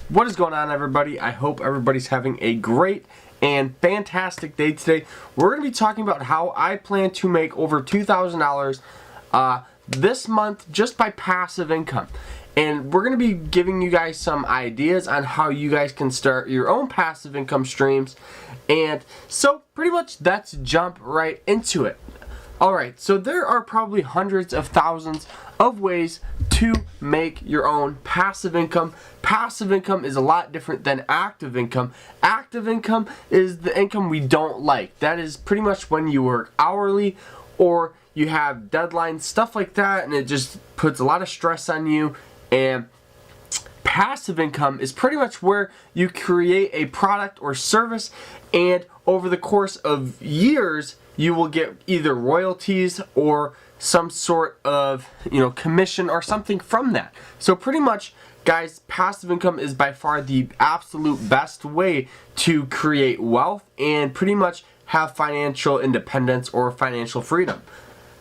What is going on, everybody? I hope everybody's having a great and fantastic day today. We're going to be talking about how I plan to make over $2,000 this month just by passive income. And we're going to be giving you guys some ideas on how you guys can start your own passive income streams. And so pretty much let's jump right into it. Alright, so there are probably hundreds of thousands of ways to make your own passive income. Passive income is a lot different than active income. Active income is the income we don't like. That is pretty much when you work hourly or you have deadlines, stuff like that, and it just puts a lot of stress on you. And passive income is pretty much where you create a product or service, and over the course of years you will get either royalties or some sort of commission or something from that. So pretty much, guys, passive income is by far the absolute best way to create wealth and pretty much have financial independence or financial freedom.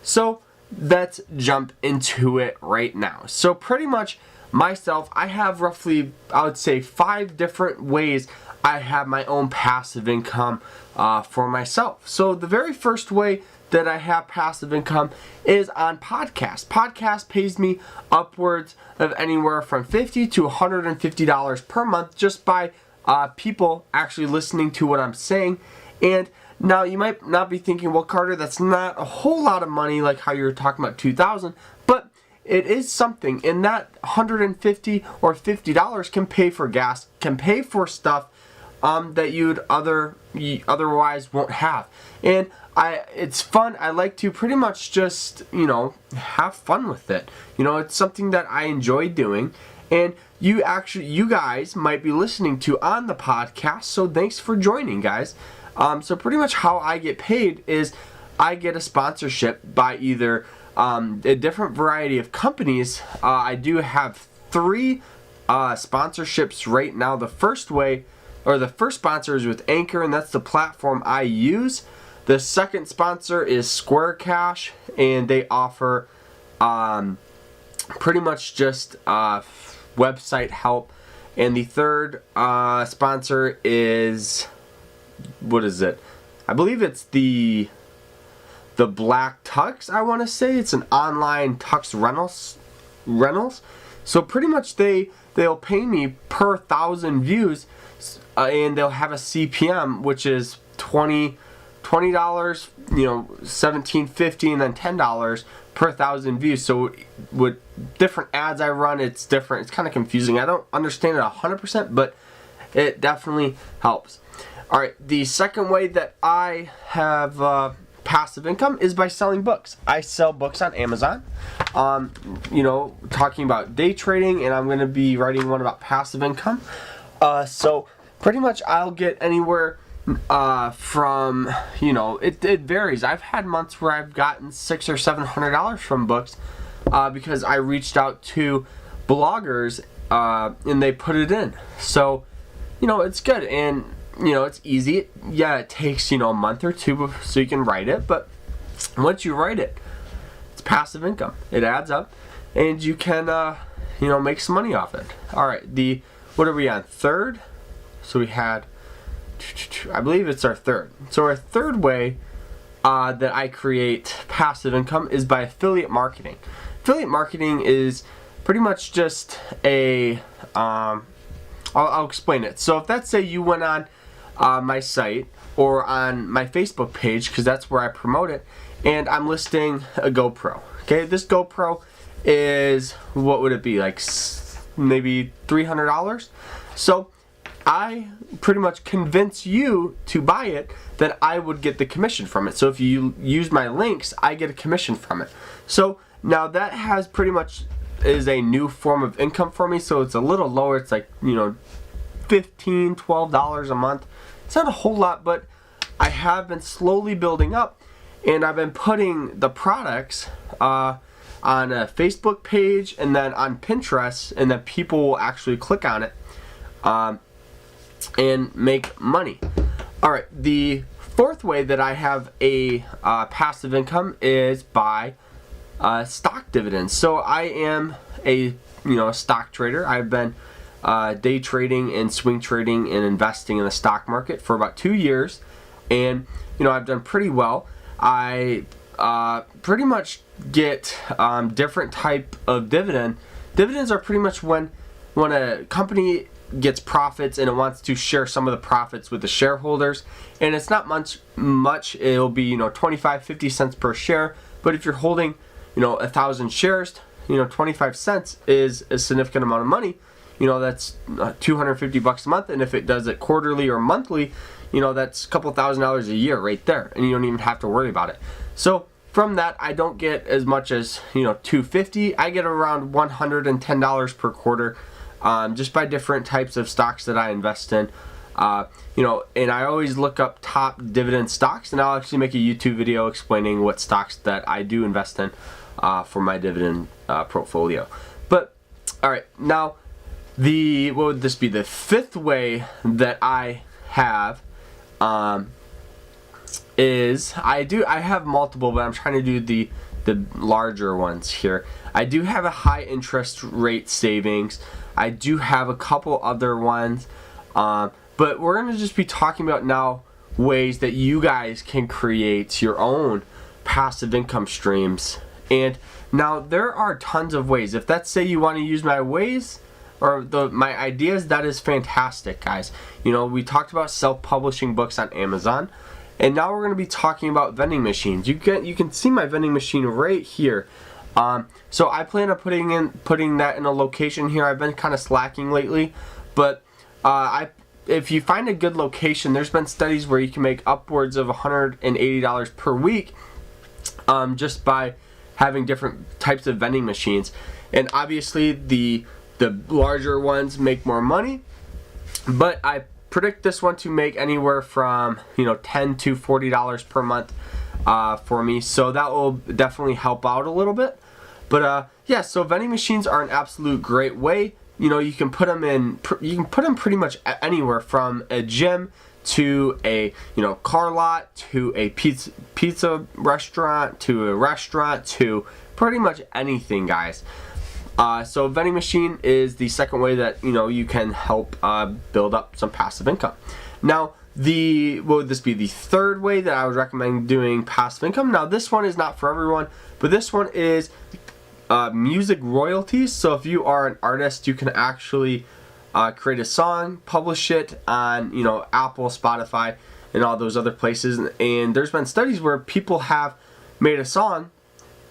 So let's jump into it right now. So pretty much myself, I have roughly, I would say, 5 different ways I have my own passive income for myself. So the very first way that I have passive income is on podcasts. Podcast pays me upwards of anywhere from $50 to $150 per month just by people actually listening to what I'm saying. And now you might not be thinking, well, Carter, that's not a whole lot of money like how you're talking about $2,000, but it is something, and that $150 or $50 can pay for gas, can pay for stuff that you'd otherwise won't have. And it's fun. I like to pretty much just have fun with it. It's something that I enjoy doing, and you guys might be listening to on the podcast. So thanks for joining, guys. So pretty much how I get paid is I get a sponsorship by either a different variety of companies. I do have 3 sponsorships right now. The first sponsor is with Anchor, and that's the platform I use. The second sponsor is Square Cash, and they offer pretty much just website help. And the third sponsor is, what is it? I believe it's the Black Tux, I want to say. It's an online tux rentals. So pretty much they'll pay me per 1,000 views, and they'll have a CPM, which is $20, $17.50, and then $10 per 1,000 views. So with different ads I run, it's different. It's kind of confusing. I don't understand it 100%, but it definitely helps. All right, the second way that I have passive income is by selling books. I sell books on Amazon, talking about day trading, and I'm going to be writing one about passive income. So pretty much I'll get anywhere from, it varies. I've had months where I've gotten $600 or $700 from books because I reached out to bloggers and they put it in. So, it's good, and it's easy. It takes, a month or 2 so you can write it, but once you write it, it's passive income. It adds up, and you can, make some money off it. All right, what are we on? Third? So we had, I believe it's our third. So our third way that I create passive income is by affiliate marketing. Affiliate marketing is pretty much just I'll explain it. So if let's say you went on my site or on my Facebook page, because that's where I promote it, and I'm listing a GoPro. Okay, this GoPro is, what would it be, like maybe $300? So I pretty much convince you to buy it, that I would get the commission from it. So if you use my links, I get a commission from it. So now that has pretty much is a new form of income for me. So it's a little lower. It's like, $15, $12 a month. It's not a whole lot, but I have been slowly building up, and I've been putting the products on a Facebook page and then on Pinterest, and then people will actually click on it and make money. All right, the fourth way that I have a passive income is by stock dividends. So I am a stock trader. I've been day trading and swing trading and investing in the stock market for about 2 years, and I've done pretty well. I pretty much get different type of dividend. Dividends are pretty much when a company gets profits and it wants to share some of the profits with the shareholders, and it's not much. It'll be 25-50 cents per share, but if you're holding 1,000 shares, 25 cents is a significant amount of money. That's $250 a month, and if it does it quarterly or monthly, that's a couple $1,000s a year right there, and you don't even have to worry about it. So from that, I don't get as much as $250. I get around $110 per quarter, just by different types of stocks that I invest in. And I always look up top dividend stocks, and I'll actually make a YouTube video explaining what stocks that I do invest in for my dividend portfolio. But all right, now what would this be? The fifth way that I have is I have multiple, but I'm trying to do the larger ones here. I do have a high interest rate savings. I do have a couple other ones, but we're going to just be talking about now ways that you guys can create your own passive income streams. And now there are tons of ways. If that's, say, you want to use my ways or my ideas, that is fantastic, guys. We talked about self-publishing books on Amazon, and now we're going to be talking about vending machines. You can see my vending machine right here. So I plan on putting that in a location here. I've been kind of slacking lately, but if you find a good location, there's been studies where you can make upwards of $180 per week, just by having different types of vending machines. And obviously the larger ones make more money, but I predict this one to make anywhere from $10 to $40 per month for me. So that will definitely help out a little bit. But yeah, so vending machines are an absolute great way. You can put them pretty much anywhere, from a gym to a car lot to a pizza restaurant to a restaurant to pretty much anything, guys. So vending machine is the second way that you can help build up some passive income. Now, what would this be? The third way that I would recommend doing passive income. Now, this one is not for everyone, but this one is music royalties. So if you are an artist, you can actually create a song, publish it on Apple, Spotify, and all those other places. And there's been studies where people have made a song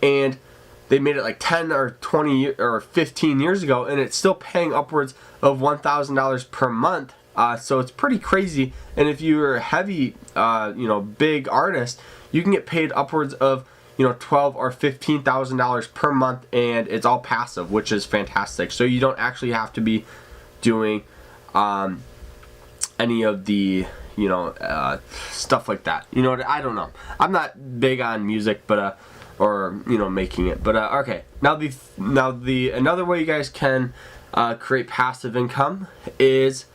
and they made it like 10 or 20 or 15 years ago, and it's still paying upwards of $1,000 per month. So it's pretty crazy. And if you're a heavy, big artist, you can get paid upwards of $12,000 or $15,000 per month, and it's all passive, which is fantastic. So you don't actually have to be doing any of the stuff like that. I don't know. I'm not big on music, but or making it. But okay. Now another way you guys can create passive income is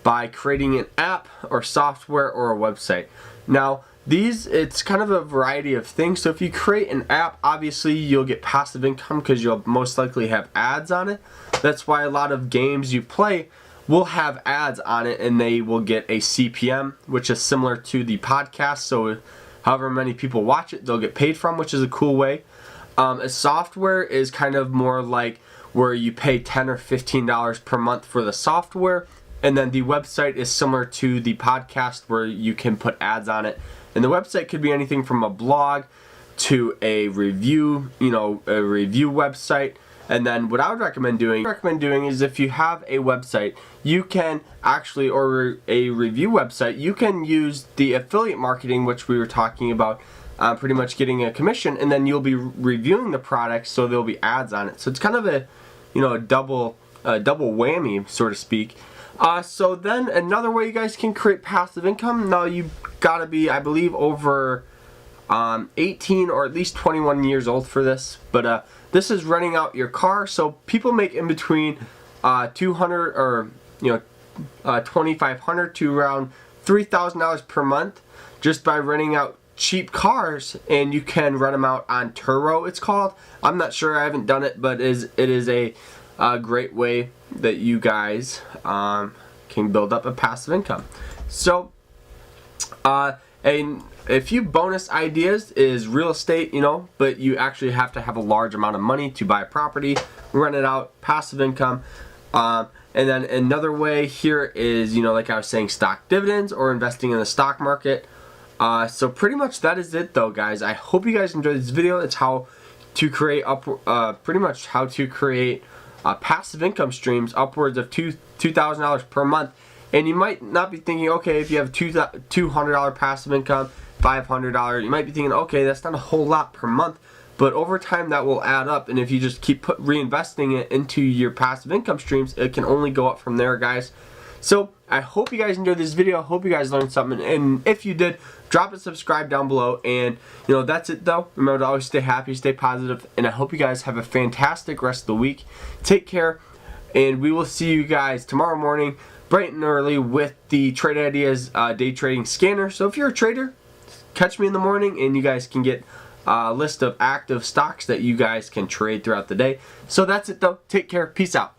by creating an app or software or a website. Now, it's kind of a variety of things. So if you create an app, obviously you'll get passive income because you'll most likely have ads on it. That's why a lot of games you play will have ads on it, and they will get a CPM, which is similar to the podcast. So however many people watch it, they'll get paid from, which is a cool way. A software is kind of more like where you pay $10 or $15 per month for the software, and then the website is similar to the podcast where you can put ads on it. And the website could be anything from a blog to a review, a review website. And then what I would recommend doing is, if you have a website, you can actually, or a review website, you can use the affiliate marketing, which we were talking about, pretty much getting a commission, and then you'll be reviewing the product, so there'll be ads on it. So it's kind of a double whammy, so to speak. So then another way you guys can create passive income. Now, you gotta be, I believe, over 18 or at least 21 years old for this. But this is renting out your car. So people make in between $200 or $2,500 to around $3,000 per month just by renting out cheap cars, and you can rent them out on Turo, it's called. I'm not sure, I haven't done it, but it is a a great way that you guys can build up a passive income. So a few bonus ideas is real estate, but you actually have to have a large amount of money to buy a property, rent it out, passive income. And then another way here is, like I was saying, stock dividends or investing in the stock market. So pretty much that is it though, guys. I hope you guys enjoyed this video. It's how to create pretty much how to create passive income streams upwards of $2,000 per month. And you might not be thinking, okay, if you have $200 passive income, $500, you might be thinking, okay, that's not a whole lot per month. But over time that will add up, and if you just keep reinvesting it into your passive income streams, it can only go up from there, guys. So I hope you guys enjoyed this video. I hope you guys learned something, and if you did, drop a subscribe down below. And that's it though. Remember to always stay happy, stay positive, and I hope you guys have a fantastic rest of the week. Take care, and we will see you guys tomorrow morning bright and early with the Trade Ideas day trading scanner. So if you're a trader, catch me in the morning and you guys can get a list of active stocks that you guys can trade throughout the day. So that's it though. Take care. Peace out.